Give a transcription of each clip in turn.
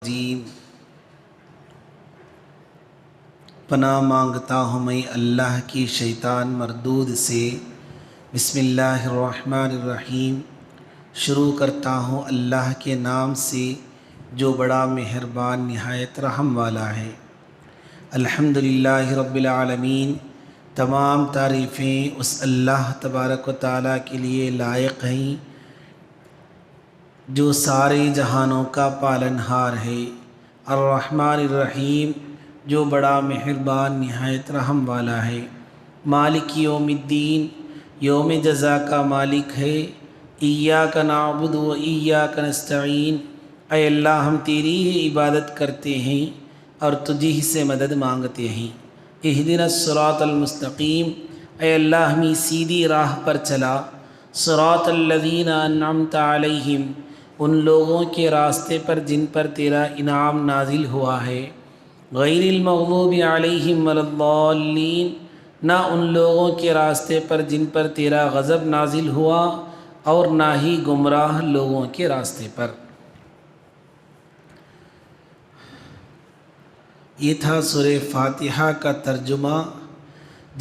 الرجیم۔ پناہ مانگتا ہوں میں اللہ کی شیطان مردود سے۔ بسم اللہ الرحمن الرحیم۔ شروع کرتا ہوں اللہ کے نام سے جو بڑا مہربان نہایت رحم والا ہے۔ الحمدللہ رب العالمین۔ تمام تعریفیں اس اللہ تبارک و تعالیٰ کے لیے لائق ہیں جو سارے جہانوں کا پالنہار ہے۔ الرحمن الرحیم، جو بڑا مہربان نہایت رحم والا ہے۔ مالک یوم الدین، یوم جزا کا مالک ہے۔ ایاک نعبد و ایاک نستعین، اے اللہ ہم تیری ہی عبادت کرتے ہیں اور تجھی ہی سے مدد مانگتے ہیں۔ اہدنا الصراط المستقیم، اے اللہ ہمیں سیدھی راہ پر چلا۔ صراط الذین انعمت علیہم، ان لوگوں کے راستے پر جن پر تیرا انعام نازل ہوا ہے۔ غیر المغضوب علیہم ولا الضالین، نہ ان لوگوں کے راستے پر جن پر تیرا غضب نازل ہوا اور نہ ہی گمراہ لوگوں کے راستے پر۔ یہ تھا سورہ فاتحہ کا ترجمہ،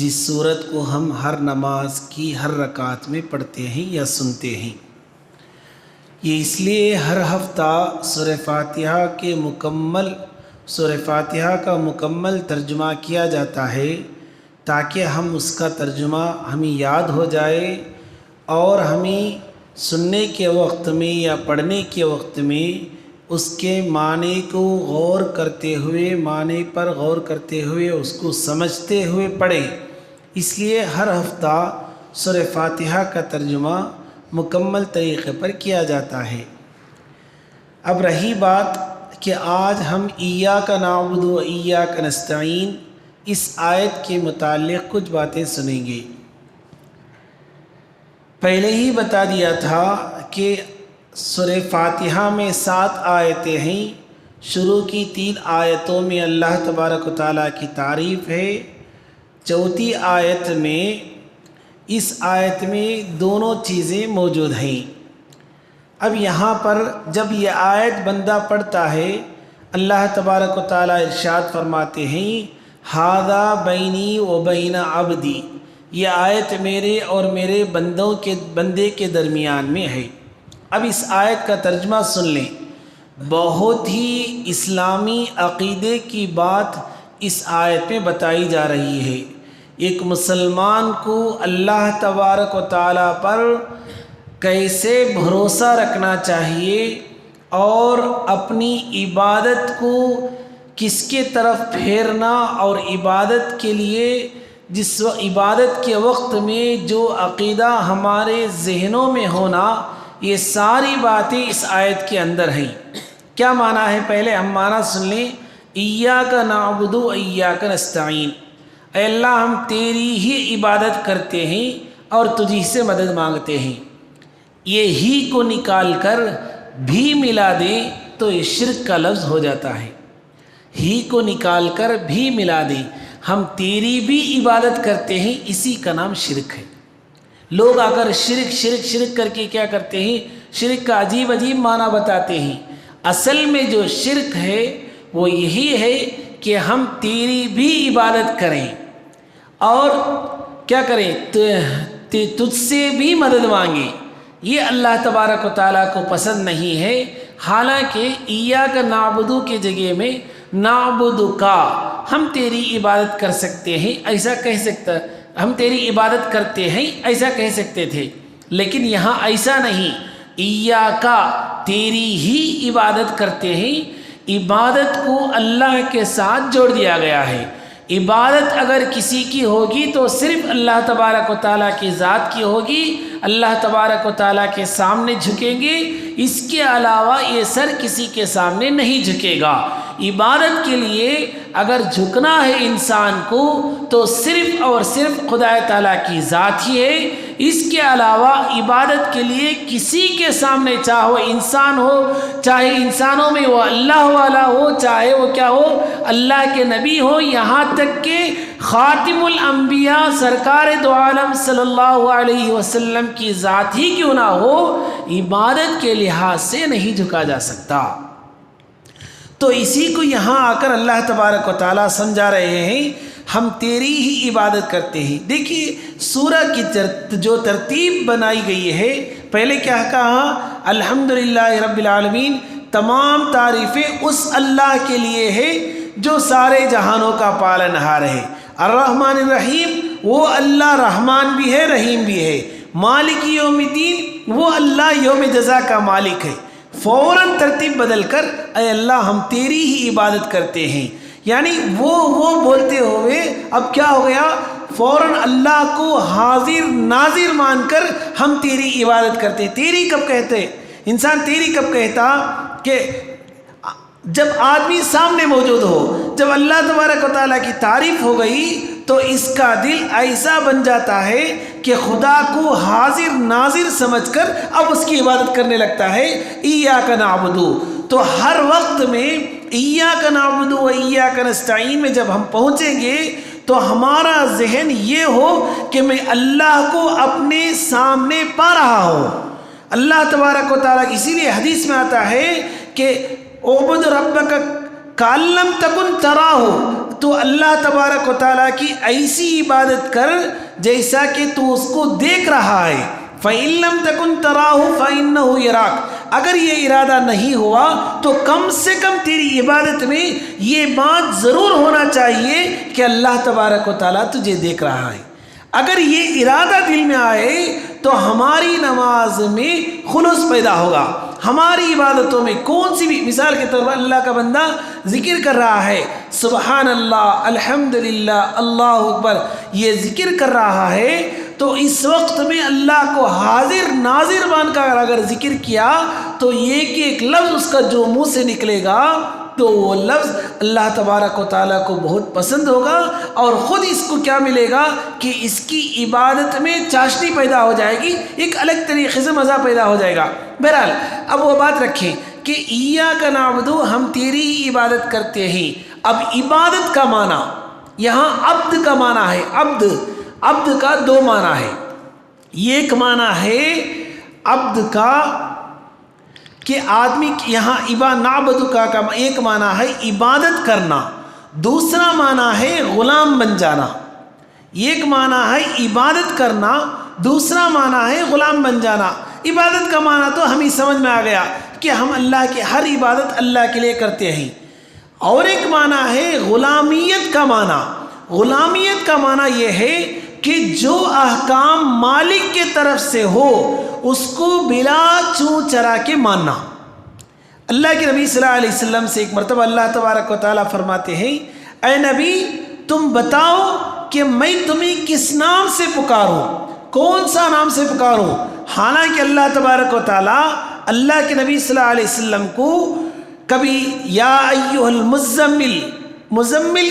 جس سورت کو ہم ہر نماز کی ہر رکعت میں پڑھتے ہیں یا سنتے ہیں۔ یہ اس لیے ہر ہفتہ سورہ فاتحہ کا مکمل ترجمہ کیا جاتا ہے تاکہ ہم اس کا ترجمہ ہمیں یاد ہو جائے اور ہمیں سننے کے وقت میں یا پڑھنے کے وقت میں اس کے معنی کو غور کرتے ہوئے اس کو سمجھتے ہوئے پڑھیں۔ اس لیے ہر ہفتہ سورہ فاتحہ کا ترجمہ مکمل طریقے پر کیا جاتا ہے۔ اب رہی بات کہ آج ہم ایاک نعبد و ایاک نستعین اس آیت کے متعلق کچھ باتیں سنیں گے۔ پہلے ہی بتا دیا تھا کہ سورہ فاتحہ میں 7 آیتیں ہیں۔ شروع کی 3 آیتوں میں اللہ تبارک و تعالیٰ کی تعریف ہے۔ چوتھی آیت میں، اس آیت میں دونوں چیزیں موجود ہیں۔ اب یہاں پر جب یہ آیت بندہ پڑھتا ہے، اللہ تبارک و تعالیٰ ارشاد فرماتے ہیں ھذا بینی و بین عبدی، یہ آیت میرے اور میرے بندے کے درمیان میں ہے۔ اب اس آیت کا ترجمہ سن لیں۔ بہت ہی اسلامی عقیدے کی بات اس آیت میں بتائی جا رہی ہے۔ ایک مسلمان کو اللہ تبارک و تعالیٰ پر کیسے بھروسہ رکھنا چاہیے اور اپنی عبادت کو کس کے طرف پھیرنا، اور عبادت کے لیے عبادت کے وقت میں جو عقیدہ ہمارے ذہنوں میں ہونا، یہ ساری باتیں اس آیت کے اندر ہیں۔ کیا معنی ہے؟ پہلے ہم معنی سن لیں۔ ایاک نعبد و ایاک نستعین، اے اللہ ہم تیری ہی عبادت کرتے ہیں اور تجھی سے مدد مانگتے ہیں۔ یہ ہی کو نکال کر بھی ملا دیں تو یہ شرک کا لفظ ہو جاتا ہے۔ ہی کو نکال کر بھی ملا دیں، ہم تیری بھی عبادت کرتے ہیں، اسی کا نام شرک ہے۔ لوگ آ کر شرک کر کے کیا کرتے ہیں؟ شرک کا عجیب معنی بتاتے ہیں۔ اصل میں جو شرک ہے وہ یہی ہے کہ ہم تیری بھی عبادت کریں اور کیا کریں؟ تجھ سے بھی مدد مانگیں۔ یہ اللہ تبارک و تعالیٰ کو پسند نہیں ہے۔ حالانکہ ایاک نعبدو کے جگہ میں نعبدکا، ہم تیری عبادت کر سکتے ہیں، ایسا کہہ سکتا، ہم تیری عبادت کرتے ہیں ایسا کہہ سکتے تھے، لیکن یہاں ایسا نہیں۔ ایاکا، تیری ہی عبادت کرتے ہیں۔ عبادت کو اللہ کے ساتھ جوڑ دیا گیا ہے۔ عبادت اگر کسی کی ہوگی تو صرف اللہ تبارک و تعالیٰ کی ذات کی ہوگی، اللہ تبارک و تعالیٰ کے سامنے جھکیں گے، اس کے علاوہ یہ سر کسی کے سامنے نہیں جھکے گا۔ عبادت کے لیے اگر جھکنا ہے انسان کو تو صرف اور صرف خدا تعالیٰ کی ذات ہی ہے۔ اس کے علاوہ عبادت کے لیے کسی کے سامنے، چاہے وہ انسان ہو، چاہے انسانوں میں وہ اللہ والا ہو، چاہے وہ کیا ہو، اللہ کے نبی ہو، یہاں تک کہ خاتم الانبیاء سرکار دو عالم صلی اللہ علیہ وسلم کی ذات ہی کیوں نہ ہو، عبادت کے لحاظ سے نہیں جھکا جا سکتا۔ تو اسی کو یہاں آ کر اللہ تبارک و تعالیٰ سمجھا رہے ہیں ہم تیری ہی عبادت کرتے ہیں۔ دیکھیے سورہ کی جو ترتیب بنائی گئی ہے، پہلے کیا کہا؟ الحمدللہ رب العالمین، تمام تعریفیں اس اللہ کے لیے ہے جو سارے جہانوں کا پالنہار ہے۔ الرحمن الرحیم، وہ اللہ رحمان بھی ہے رحیم بھی ہے۔ مالک یوم الدین، وہ اللہ یوم جزا کا مالک ہے۔ فوراً ترتیب بدل کر اے اللہ ہم تیری ہی عبادت کرتے ہیں، یعنی وہ بولتے ہوئے اب کیا ہو گیا؟ فوراً اللہ کو حاضر ناظر مان کر ہم تیری عبادت کرتے ہیں۔ تیری کب کہتے؟ انسان تیری کب کہتا؟ کہ جب آدمی سامنے موجود ہو، جب اللہ تبارک و تعالیٰ کی تعریف ہو گئی تو اس کا دل ایسا بن جاتا ہے کہ خدا کو حاضر ناظر سمجھ کر اب اس کی عبادت کرنے لگتا ہے۔ ایاک نعبد، تو ہر وقت میں ایاک نعبد و ایاک نستعین میں جب ہم پہنچیں گے تو ہمارا ذہن یہ ہو کہ میں اللہ کو اپنے سامنے پا رہا ہوں۔ اللہ تبارک و تعالیٰ، اسی لیے حدیث میں آتا ہے کہ اعبد ربک کأن لم تکن تراہ، تو اللہ تبارک و تعالیٰ کی ایسی عبادت کر جیسا کہ تو اس کو دیکھ رہا ہے۔ فَإِن لَمْ تَكُنْ تَرَاهُ فَإِنَّهُ يَرَاكَ، اگر یہ ارادہ نہیں ہوا تو کم سے کم تیری عبادت میں یہ بات ضرور ہونا چاہیے کہ اللہ تبارک و تعالیٰ تجھے دیکھ رہا ہے۔ اگر یہ ارادہ دل میں آئے تو ہماری نماز میں خلوص پیدا ہوگا، ہماری عبادتوں میں کون سی بھی، مثال کے طور پر اللہ کا بندہ ذکر کر رہا ہے، سبحان اللہ، الحمدللہ، اللہ اکبر، یہ ذکر کر رہا ہے، تو اس وقت میں اللہ کو حاضر ناظر مان کر اگر ذکر کیا تو یہ کہ ایک لفظ اس کا جو منہ سے نکلے گا تو وہ لفظ اللہ تبارک و تعالیٰ کو بہت پسند ہوگا، اور خود اس کو کیا ملے گا کہ اس کی عبادت میں چاشنی پیدا ہو جائے گی، ایک الگ طریقے سے مزہ پیدا ہو جائے گا۔ بہرحال اب وہ بات رکھیں کہ ایاک نعبد، ہم تیری ہی عبادت کرتے ہیں۔ اب عبادت کا معنی یہاں عبد کا معنی ہے، عبد کا دو معنی ہے۔ ایک معنی ہے عبد کا کہ آدمی یہاں نعبد کا ایک معنی ہے عبادت کرنا، دوسرا معنی ہے غلام بن جانا۔ ایک معنی ہے عبادت کرنا، دوسرا معنی ہے غلام بن جانا۔ عبادت کا معنی تو ہمیں سمجھ میں آ گیا کہ ہم اللہ کی ہر عبادت اللہ کے لیے کرتے ہیں، اور ایک معنی ہے غلامیت کا معنی۔ غلامیت کا معنی یہ ہے کہ جو احکام مالک کے طرف سے ہو اس کو بلا چوں چرا کے ماننا۔ اللہ کے نبی صلی اللہ علیہ وسلم سے ایک مرتبہ اللہ تبارک و تعالیٰ فرماتے ہیں، اے نبی تم بتاؤ کہ میں تمہیں کس نام سے پکاروں، کون سا نام سے پکاروں؟ حالانکہ اللہ تبارک و تعالیٰ اللہ کے نبی صلی اللہ علیہ وسلم کو کبھی یا ایھا المزمل، مزمل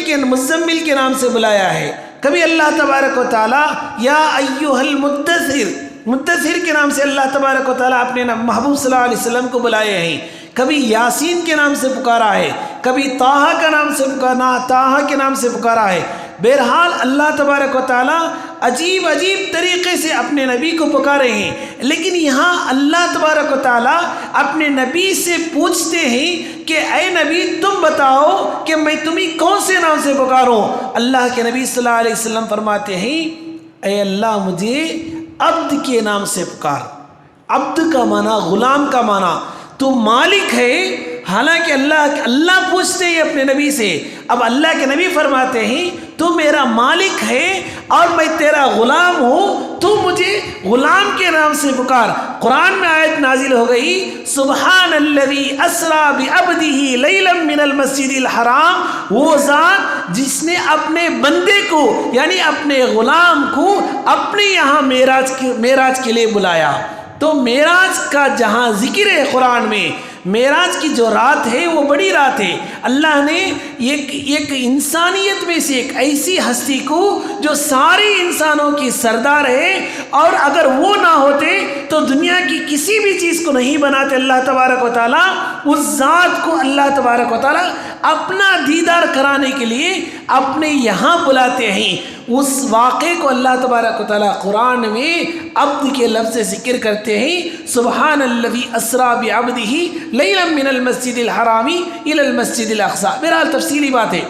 کے نام سے بلایا ہے، کبھی اللہ تبارک و تعالیٰ یا ایھا المدثر، مدثر کے نام سے اللہ تبارک و تعالیٰ اپنے محبوب صلی اللہ علیہ وسلم کو بلائے ہیں، کبھی یاسین کے نام سے پکارا ہے، کبھی طٰہٰ کے نام سے پکارا ہے۔ بہرحال اللہ تبارک و تعالیٰ عجیب طریقے سے اپنے نبی کو پکارے ہیں، لیکن یہاں اللہ تبارک و تعالیٰ اپنے نبی سے پوچھتے ہیں کہ اے نبی تم بتاؤ کہ میں تمہیں کون سے نام سے پکاروں؟ اللہ کے نبی صلی اللہ علیہ وسلم فرماتے ہیں، اے اللہ مجھے عبد کے نام سے پکار۔ عبد کا معنی غلام کا معنی، تو مالک ہے، حالانکہ اللہ پوچھتے ہیں اپنے نبی سے، اب اللہ کے نبی فرماتے ہیں تو میرا مالک ہے اور میں تیرا غلام ہوں، تو مجھے غلام کے نام سے پکار۔ قرآن میں آیت نازل ہو گئی، سبحان الذی اسریٰ بعبدہ لیلا من المسجد الحرام، وہ ذات جس نے اپنے بندے کو یعنی اپنے غلام کو اپنے یہاں معراج کے لیے بلایا۔ تو معراج کا جہاں ذکر ہے قرآن میں، معراج کی جو رات ہے وہ بڑی رات ہے۔ اللہ نے ایک انسانیت میں سے ایک ایسی ہستی کو جو ساری انسانوں کی سردار ہے، اور اگر وہ نہ ہوتے تو دنیا کی کسی بھی چیز کو نہیں بناتے اللہ تبارک و تعالیٰ، اس ذات کو اللہ تبارک و تعالیٰ اپنا دیدار کرانے کے لیے اپنے یہاں بلاتے ہیں۔ اس واقعے کو اللہ تبارک و تعالیٰ قرآن میں عبد کے لفظ سے ذکر کرتے ہیں، سبحان الذی اسریٰ بعبدہ لیلا من المسجد الحرام الی المسجد الاقصی. بہرحال تفصیلی بات ہے.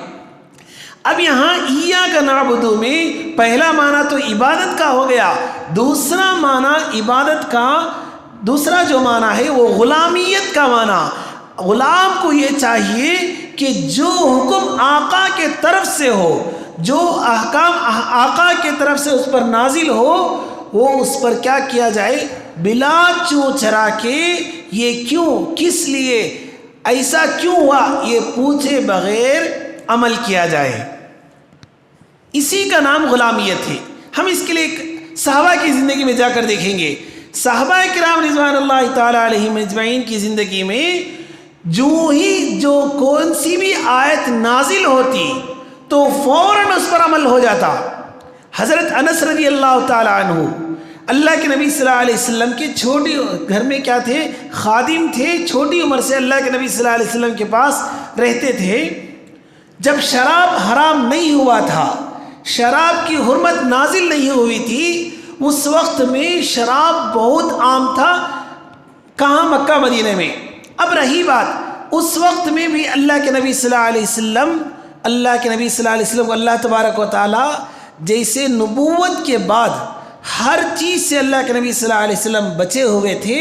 اب یہاں ایاک نعبد میں پہلا معنی تو عبادت کا ہو گیا، دوسرا معنی عبادت کا دوسرا جو معنی ہے وہ غلامیت کا معنی. غلام کو یہ چاہیے کہ جو حکم آقا کے طرف سے ہو، جو احکام آقا کے طرف سے اس پر نازل ہو، وہ اس پر کیا کیا جائے؟ بلا چوں چرا کے یہ کیوں، کس لیے، ایسا کیوں ہوا، یہ پوچھے بغیر عمل کیا جائے. اسی کا نام غلامیت ہے. ہم اس کے لیے صحابہ کی زندگی میں جا کر دیکھیں گے. صحابہ کرام رضوان اللہ تعالی علیہم اجمعین کی زندگی میں جو کون سی بھی آیت نازل ہوتی تو فوراً اس پر عمل ہو جاتا. حضرت انس رضی اللہ تعالی عنہ اللہ کے نبی صلی اللہ علیہ وسلم کے چھوٹی گھر میں کیا تھے؟ خادم تھے. چھوٹی عمر سے اللہ کے نبی صلی اللہ علیہ وسلم کے پاس رہتے تھے. جب شراب حرام نہیں ہوا تھا، شراب کی حرمت نازل نہیں ہوئی تھی، اس وقت میں شراب بہت عام تھا. کہاں؟ مکہ مدینہ میں. اب رہی بات، اس وقت میں بھی اللہ کے نبی صلی اللہ علیہ وسلم کو اللہ تبارک و تعالی جیسے نبوت کے بعد ہر چیز سے اللہ کے نبی صلی اللہ علیہ وسلم بچے ہوئے تھے،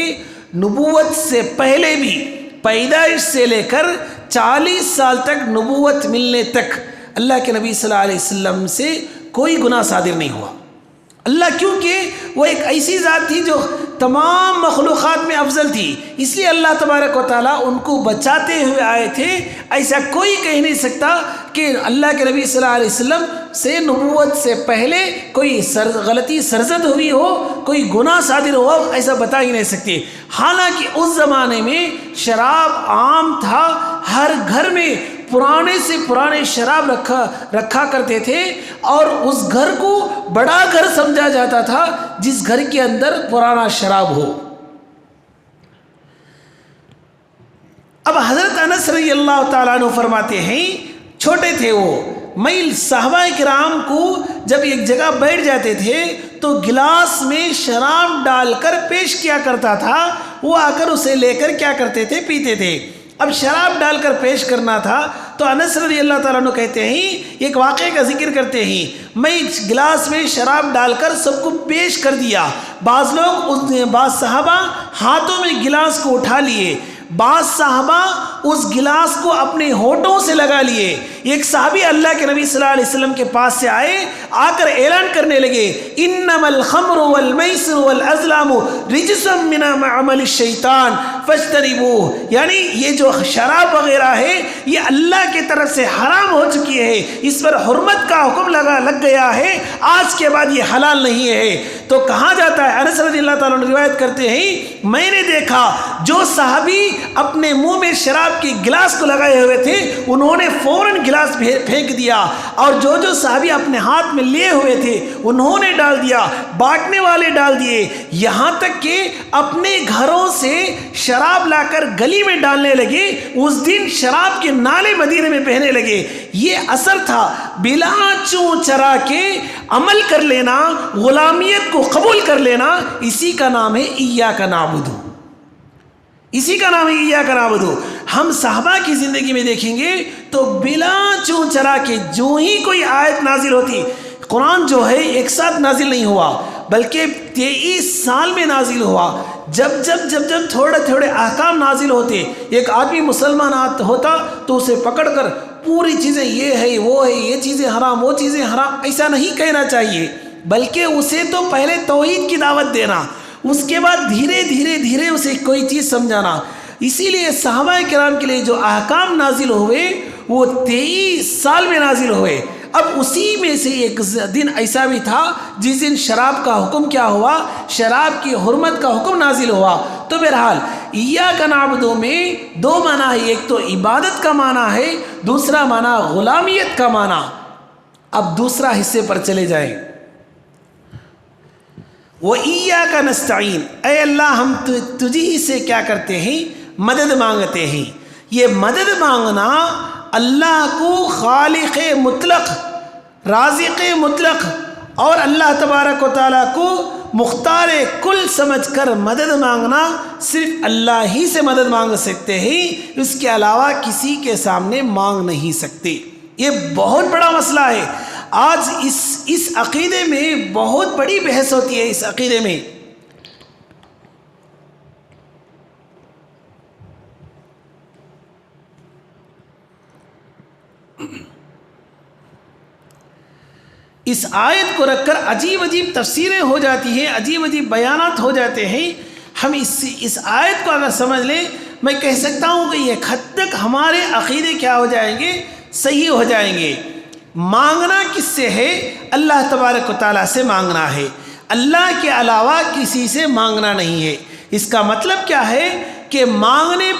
نبوت سے پہلے بھی پیدائش سے لے کر 40 سال تک نبوت ملنے تک اللہ کے نبی صلی اللہ علیہ وسلم سے کوئی گناہ صادر نہیں ہوا. اللہ کیونکہ وہ ایک ایسی ذات تھی جو تمام مخلوقات میں افضل تھی، اس لیے اللہ تبارک و تعالیٰ ان کو بچاتے ہوئے آئے تھے. ایسا کوئی کہہ نہیں سکتا کہ اللہ کے نبی صلی اللہ علیہ وسلم سے نبوت سے پہلے کوئی غلطی سرزد ہوئی ہو، کوئی گناہ صادر ہوا، ایسا بتا ہی نہیں سکتے. حالانکہ اس زمانے میں شراب عام تھا، ہر گھر میں پرانے سے پرانے شراب رکھا کرتے تھے، اور اس گھر کو بڑا گھر سمجھا جاتا تھا جس گھر کے اندر پرانا شراب ہو. اب حضرت انس رضی اللہ تعالیٰ عنہ فرماتے ہیں، چھوٹے تھے وہ، میں صحابہ کرام کو جب ایک جگہ بیٹھ جاتے تھے تو گلاس میں شراب ڈال کر پیش کیا کرتا تھا، وہ آ کر اسے لے کر کیا کرتے تھے؟ پیتے تھے. اب شراب ڈال کر پیش کرنا تھا تو انس رضی اللہ تعالیٰ عنہ کہتے ہیں، ایک واقعے کا ذکر کرتے ہیں، میں گلاس میں شراب ڈال کر سب کو پیش کر دیا. بعض صحابہ ہاتھوں میں گلاس کو اٹھا لیے، بعض صحابہ اس گلاس کو اپنے ہونٹوں سے لگا لیے. ایک صحابی اللہ کے نبی صلی اللہ علیہ وسلم کے پاس سے آئے، آ کر اعلان کرنے لگے، انما الخمر والمیسر والازلام رجس من عمل الشیطان فاجتنبوہ. یعنی یہ جو شراب وغیرہ ہے یہ اللہ کی طرف سے حرام ہو چکی ہے، اس پر حرمت کا حکم لگ گیا ہے، آج کے بعد یہ حلال نہیں ہے. تو کہا جاتا ہے، انس رضی اللہ تعالیٰ عنہ روایت کرتے ہیں، میں نے دیکھا جو صحابی اپنے منہ میں شراب کی گلاس کو لگائے ہوئے تھے انہوں نے فوراً گلاس پھینک دیا، اور جو صحابی اپنے ہاتھ میں لیے ہوئے تھے انہوں نے ڈال دیا، بانٹنے والے ڈال دیے، یہاں تک کہ اپنے گھروں سے شراب لا کر گلی میں ڈالنے لگے. اس دن شراب کے نالے مدینے میں بہنے لگے. یہ اثر تھا بلا چوں چرا کے عمل کر لینا، غلامیت کو قبول کر لینا. اسی کا نام ہے ایاک نعبد، اسی کا نام ہے ایاک نعبد. ہم صحابہ کی زندگی میں دیکھیں گے تو بلا چوں چرا کے جو ہی کوئی آیت نازل ہوتی، قرآن جو ہے ایک ساتھ نازل نہیں ہوا بلکہ 23 سال میں نازل ہوا. جب تھوڑے احکام نازل ہوتے، ایک آدمی مسلمان ہوتا تو اسے پکڑ کر پوری چیزیں یہ ہے وہ ہے، یہ چیزیں حرام وہ چیزیں حرام، ایسا نہیں کہنا چاہیے، بلکہ اسے تو پہلے توحید کی دعوت دینا، اس کے بعد دھیرے اسے کوئی چیز سمجھانا. اسی لیے صحابہ کرام کے لیے جو احکام نازل ہوئے وہ 23 سال میں نازل ہوئے. اب اسی میں سے ایک دن ایسا بھی تھا جس دن شراب کا حکم کیا ہوا؟ شراب کی حرمت کا حکم نازل ہوا. تو بہرحال ایاک نعبد میں دو معنی ہے، ایک تو عبادت کا معنی ہے، دوسرا معنی غلامیت کا معنی. اب دوسرا حصے پر چلے جائیں. وَإِيَّاكَ نَسْتَعِينُ، اے اللہ ہم تجھی سے کیا کرتے ہیں؟ مدد مانگتے ہیں. یہ مدد مانگنا اللہ کو خالق مطلق، رازق مطلق اور اللہ تبارک و تعالیٰ کو مختار کل سمجھ کر مدد مانگنا صرف اللہ ہی سے مدد مانگ سکتے ہیں، اس کے علاوہ کسی کے سامنے مانگ نہیں سکتے۔ یہ بہت بڑا مسئلہ ہے۔ آج اس عقیدے میں بہت بڑی بحث ہوتی ہے۔ اس عقیدے میں اس آیت کو رکھ کر عجیب عجیب تفسیریں ہو جاتی ہیں، عجیب عجیب بیانات ہو جاتے ہیں۔ ہم اس آیت کو اگر سمجھ لیں، میں کہہ سکتا ہوں کہ ایک حد تک ہمارے عقیدے کیا ہو جائیں گے، صحیح ہو جائیں گے۔ مانگنا کس سے ہے؟ اللہ تبارک و تعالیٰ سے مانگنا ہے، اللہ کے علاوہ کسی سے مانگنا نہیں ہے۔ اس کا مطلب کیا ہے کہ مانگنے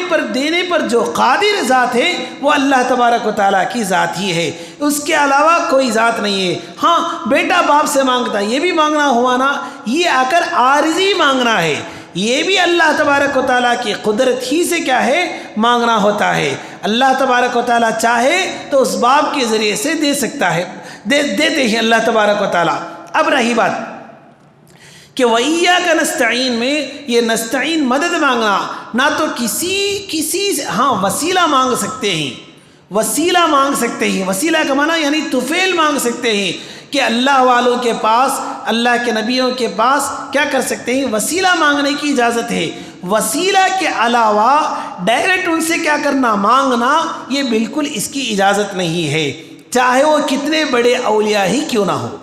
پر دینے پر جو قادر ذات ہے وہ اللہ تبارک و تعالیٰ کی ذات ہی ہے، اس کے علاوہ کوئی ذات نہیں ہے۔ ہاں، بیٹا باپ سے مانگتا ہے، یہ بھی مانگنا ہوا نا، یہ آ کر عارضی مانگنا ہے، یہ بھی اللہ تبارک و تعالیٰ کی قدرت ہی سے کیا ہے، مانگنا ہوتا ہے۔ اللہ تبارک و تعالیٰ چاہے تو اس باپ کے ذریعے سے دے سکتا ہے، دیتے ہیں اللہ تبارک و تعالیٰ۔ اب رہی بات کہ وَإِيَّاكَ نَسْتَعِينَ میں یہ نستعین مدد مانگنا، نہ تو کسی سے ہاں وسیلہ مانگ سکتے ہیں، وسیلہ مانگ سکتے ہیں، وسیلہ کا معنی یعنی طفیل مانگ سکتے ہیں کہ اللہ والوں کے پاس، اللہ کے نبیوں کے پاس کیا کر سکتے ہیں، وسیلہ مانگنے کی اجازت ہے۔ وسیلہ کے علاوہ ڈائریکٹ ان سے کیا کرنا، مانگنا، یہ بالکل اس کی اجازت نہیں ہے، چاہے وہ کتنے بڑے اولیاء ہی کیوں نہ ہو،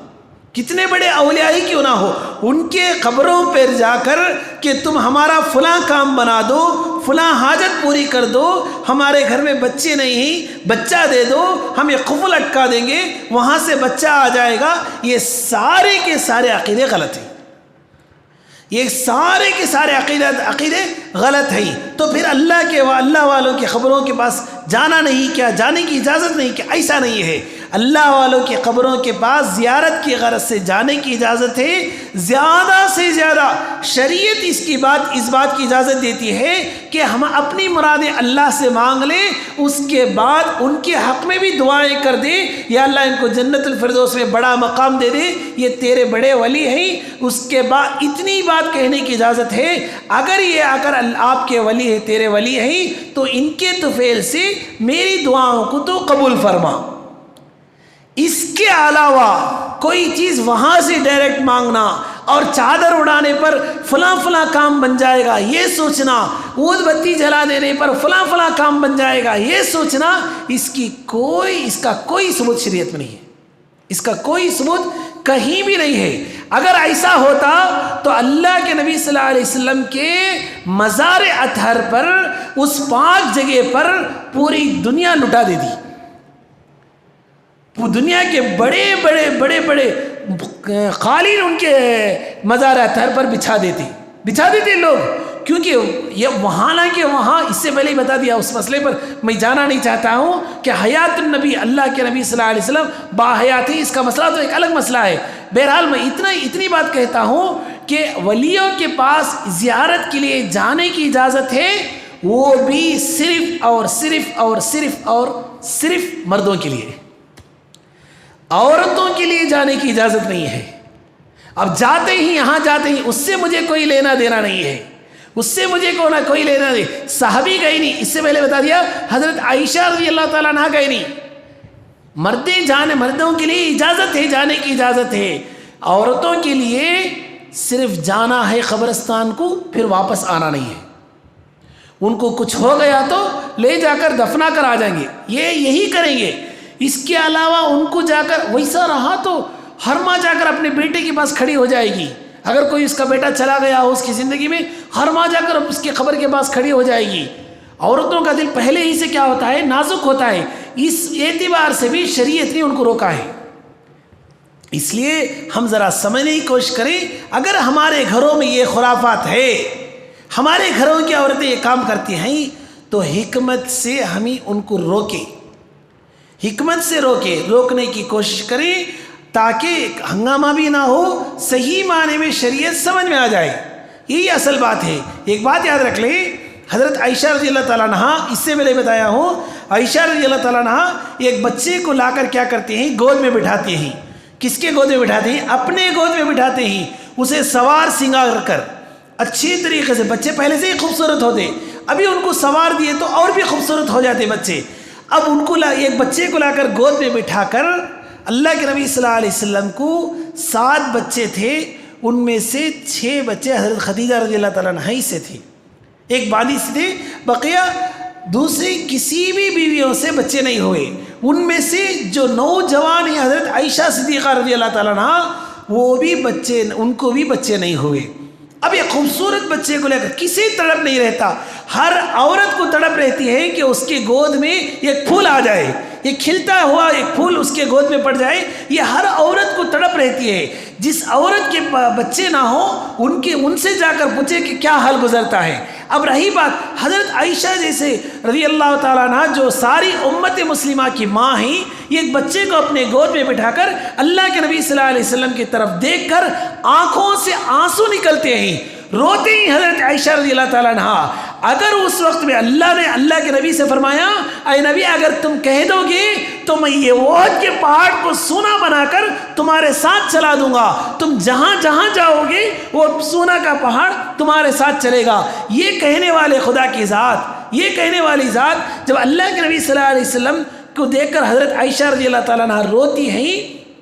کتنے بڑے اولیاء ہی کیوں نہ ہو۔ ان کے قبروں پر جا کر کہ تم ہمارا فلاں کام بنا دو، فلاں حاجت پوری کر دو، ہمارے گھر میں بچے نہیں ہیں، بچہ دے دو، ہم یہ قفل اٹکا دیں گے، وہاں سے بچہ آ جائے گا، یہ سارے کے سارے عقیدے غلط ہیں، یہ سارے کے سارے عقیدے غلط ہیں۔ تو پھر اللہ والوں کی قبروں کے پاس جانا نہیں، کیا جانے کی اجازت نہیں؟ کہ ایسا نہیں ہے، اللہ والوں کی قبروں کے پاس زیارت کی غرض سے جانے کی اجازت ہے، زیادہ سے زیادہ شریعت اس بات کی اجازت دیتی ہے کہ ہم اپنی مرادیں اللہ سے مانگ لیں، اس کے بعد ان کے حق میں بھی دعائیں کر دیں، یا اللہ ان کو جنت الفردوس میں بڑا مقام دے دے، یہ تیرے بڑے ولی ہیں۔ اس کے بعد اتنی بات کہنے کی اجازت ہے، اگر یہ آ کر آپ کے ولی ہیں، تیرے ولی ہیں، تو ان کے طفیل سے میری دعاؤں کو تو قبول فرما۔ اس کے علاوہ کوئی چیز وہاں سے ڈائریکٹ مانگنا اور چادر اڑانے پر فلاں کام بن جائے گا یہ سوچنا، اود بتی جلا دینے پر فلاں کام بن جائے گا یہ سوچنا، اس کا کوئی ثبوت شریعت میں نہیں ہے، اس کا کوئی ثبوت کہیں بھی نہیں ہے۔ اگر ایسا ہوتا تو اللہ کے نبی صلی اللہ علیہ وسلم کے مزار اطہر پر، اس پاک جگہ پر پوری دنیا لٹا دیتی، دنیا کے بڑے قالین ان کے مزار اطہر پر بچھا دیتے لوگ، کیونکہ یہ وہاں نہ کہ وہاں، اس سے پہلے ہی بتا دیا، اس مسئلے پر میں جانا نہیں چاہتا ہوں کہ حیات النبی، اللہ کے نبی صلی اللہ علیہ وسلم باحیات ہیں، اس کا مسئلہ تو ایک الگ مسئلہ ہے۔ بہرحال میں اتنی بات کہتا ہوں کہ ولیوں کے پاس زیارت کے لیے جانے کی اجازت ہے، وہ بھی صرف مردوں کے لیے، عورتوں کے لیے جانے کی اجازت نہیں ہے۔ اب جاتے ہی یہاں جاتے ہی، اس سے مجھے کوئی لینا دینا نہیں ہے، اس سے مجھے کوئی لینا نہیں۔ صحابی گئے نہیں، اس سے پہلے بتا دیا، حضرت عائشہ رضی اللہ تعالیٰ عنہ گئے نہیں۔ مردوں کے لیے اجازت ہے، جانے کی اجازت ہے، عورتوں کے لیے صرف جانا ہے قبرستان کو، پھر واپس آنا نہیں ہے۔ ان کو کچھ ہو گیا تو لے جا کر دفنا کر آ جائیں گے، یہی کریں گے۔ اس کے علاوہ ان کو جا کر ویسا رہا تو ہر ماں جا کر اپنے بیٹے کے پاس کھڑی ہو جائے گی، اگر کوئی اس کا بیٹا چلا گیا ہو اس کی زندگی میں، ہر ماں جا کر اس کی قبر کے پاس کھڑی ہو جائے گی۔ عورتوں کا دل پہلے ہی سے کیا ہوتا ہے، نازک ہوتا ہے، اس اعتبار سے بھی شریعت نے ان کو روکا ہے۔ اس لیے ہم ذرا سمجھنے کی کوشش کریں، اگر ہمارے گھروں میں یہ خرافات ہے، ہمارے گھروں کی عورتیں یہ کام کرتی ہیں، تو حکمت سے ہمیں ان کو روکنے کی کوشش کریں، تاکہ ہنگامہ بھی نہ ہو، صحیح معنی میں شریعت سمجھ میں آ جائے، یہی اصل بات ہے۔ ایک بات یاد رکھ لیں، حضرت عائشہ رضی اللہ تعالیٰ عنہ، اس سے میں نے بتایا ہوں، عائشہ رضی اللہ تعالیٰ عنہ ایک بچے کو لا کر کیا کرتے ہیں، گود میں بٹھاتے ہیں کس کے گود میں بٹھاتے ہیں؟ اپنے گود میں بٹھاتے ہیں، اسے سوار سنگار کر اچھی طریقے سے. بچے پہلے سے ہی خوبصورت ہوتے، ابھی ان کو سوار دیے تو اور بھی خوبصورت ہو جاتے بچے. اب ان کو ایک بچے کو لا کر گود میں بٹھا کر، اللہ کے نبی صلی اللہ علیہ وسلم کو 7 بچے تھے، ان میں سے 6 بچے حضرت خدیجہ رضی اللہ تعالیٰ عنہا سے تھے، ایک بالی سے تھے، بقیہ دوسری کسی بھی بیویوں سے بچے نہیں ہوئے. ان میں سے جو نوجوان ہیں حضرت عائشہ صدیقہ رضی اللہ تعالیٰ عنہا، وہ بھی بچے، ان کو بھی بچے نہیں ہوئے. اب یہ خوبصورت بچے کو لے کر کسی تڑپ نہیں رہتا. ہر عورت کو تڑپ رہتی ہے کہ اس کے گود میں ایک پھول آ جائے، یہ کھلتا ہوا ایک پھول اس کے گود میں پڑ جائے، یہ ہر عورت کو تڑپ رہتی ہے. جس عورت کے بچے نہ ہوں ان سے جا کر پوچھے کہ کیا حال گزرتا ہے. اب رہی بات حضرت عائشہ جیسے رضی اللہ تعالیٰ عنہ جو ساری امت مسلمہ کی ماں ہیں، یہ ایک بچے کو اپنے گود میں بٹھا کر اللہ کے نبی صلی اللہ علیہ وسلم کی طرف دیکھ کر آنکھوں سے آنسو نکلتے ہیں، روتے ہی حضرت عائشہ رضی اللہ تعالیٰ عنہ. اگر اس وقت میں اللہ نے اللہ کے نبی سے فرمایا، اے نبی اگر تم کہہ دو گے تو میں یہ احد کے پہاڑ کو سونا بنا کر تمہارے ساتھ چلا دوں گا، تم جہاں جہاں جاؤ گے وہ سونا کا پہاڑ تمہارے ساتھ چلے گا. یہ کہنے والے خدا کی ذات، یہ کہنے والی ذات جب اللہ کے نبی صلی اللہ علیہ وسلم کو دیکھ کر حضرت عائشہ رضی اللہ تعالیٰ عنہ روتی ہیں،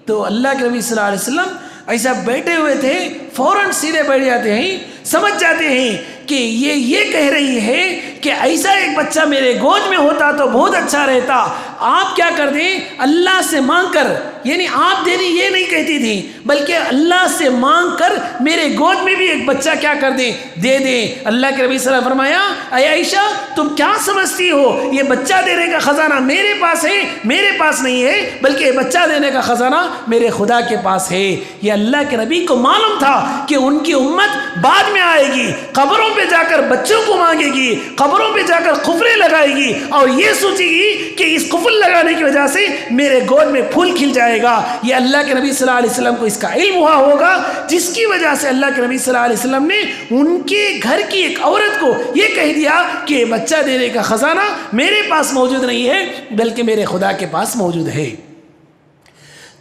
تو اللہ کے نبی صلی اللہ علیہ وسلم ایسا بیٹھے ہوئے تھے، فوراً سیدھے بیٹھ جاتے ہیں، سمجھ جاتے ہیں کہ یہ کہہ رہی ہے کہ ایسا ایک بچہ میرے گود میں ہوتا تو بہت اچھا رہتا. آپ کیا کر دیں، اللہ سے مانگ کر، یعنی آپ دے دیں یہ نہیں کہتی تھی، بلکہ اللہ سے مانگ کر میرے گود میں بھی ایک بچہ کیا کر دیں، دے دیں. اللہ کے نبی صلی اللہ علیہ وسلم فرمایا، اے عائشہ تم کیا سمجھتی ہو، یہ بچہ دینے کا خزانہ میرے پاس ہے، میرے پاس نہیں ہے، بلکہ یہ بچہ دینے کا خزانہ میرے خدا کے پاس ہے. یہ اللہ کے نبی کو معلوم تھا کہ ان کی امت بعد میں آئے گی، قبروں پہ جا کر بچوں کو مانگے گی، قبروں پہ جا کر قفلیں لگائے گی اور یہ سوچے گی کہ اس قفل لگانے کی وجہ سے میرے گود میں پھول کھل جائے گا. یہ اللہ کے نبی صلی اللہ علیہ وسلم کو اس کا علم ہوا ہوگا، جس کی وجہ سے اللہ کے نبی صلی اللہ علیہ وسلم نے ان کے گھر کی ایک عورت کو یہ کہہ دیا کہ بچہ دینے کا خزانہ میرے پاس موجود نہیں ہے بلکہ میرے خدا کے پاس موجود ہے.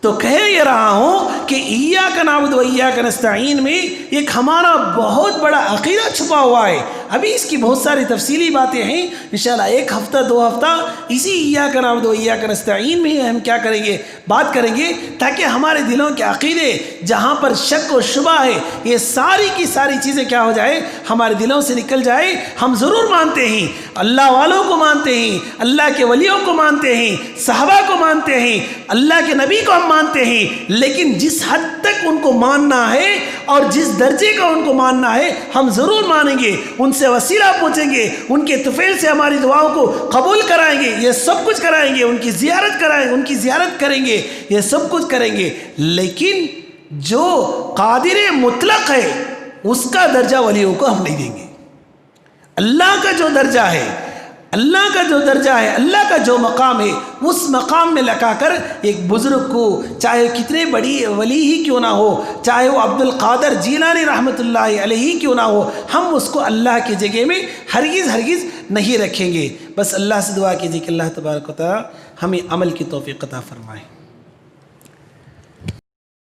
تو کہہ یہ رہا ہوں کہ ایاک نعبد و ایاک نستعین میں ایک ہمارا بہت بڑا عقیدہ چھپا ہوا ہے. ابھی اس کی بہت ساری تفصیلی باتیں ہیں، انشاءاللہ 1 ہفتہ 2 ہفتہ اسی ایاک نعبد و ایاک نستعین میں ہم کیا کریں گے، بات کریں گے، تاکہ ہمارے دلوں کے عقیدے جہاں پر شک و شبہ ہے یہ ساری کی ساری چیزیں کیا ہو جائے، ہمارے دلوں سے نکل جائے. ہم ضرور مانتے ہیں، اللہ والوں کو مانتے ہیں، اللہ کے ولیوں کو مانتے ہیں، صحابہ کو مانتے ہیں، اللہ کے نبی کو ہم مانتے ہیں، لیکن جس حد تک ان کو ماننا ہے اور جس درجے کا ان کو ماننا ہے ہم ضرور مانیں گے. ان سے وسیلہ پوچھیں گے، ان کے طفیل سے ہماری دعاؤں کو قبول کرائیں گے، یہ سب کچھ کرائیں گے، ان کی زیارت کرائیں گے، ان کی زیارت کریں گے، یہ سب کچھ کریں گے. لیکن جو قادر مطلق ہے اس کا درجہ ولیوں کو ہم نہیں دیں گے. اللہ کا جو درجہ ہے، اللہ کا جو درجہ ہے، اللہ کا جو مقام ہے، اس مقام میں لگا کر ایک بزرگ کو، چاہے کتنے بڑی ولی ہی کیوں نہ ہو، چاہے وہ عبد القادر جیلانی رحمۃ اللہ علیہ کیوں نہ ہو، ہم اس کو اللہ کی جگہ میں ہرگز نہیں رکھیں گے. بس اللہ سے دعا کیجیے کہ اللہ تبارک و تعالی ہمیں عمل کی توفیق عطا فرمائے.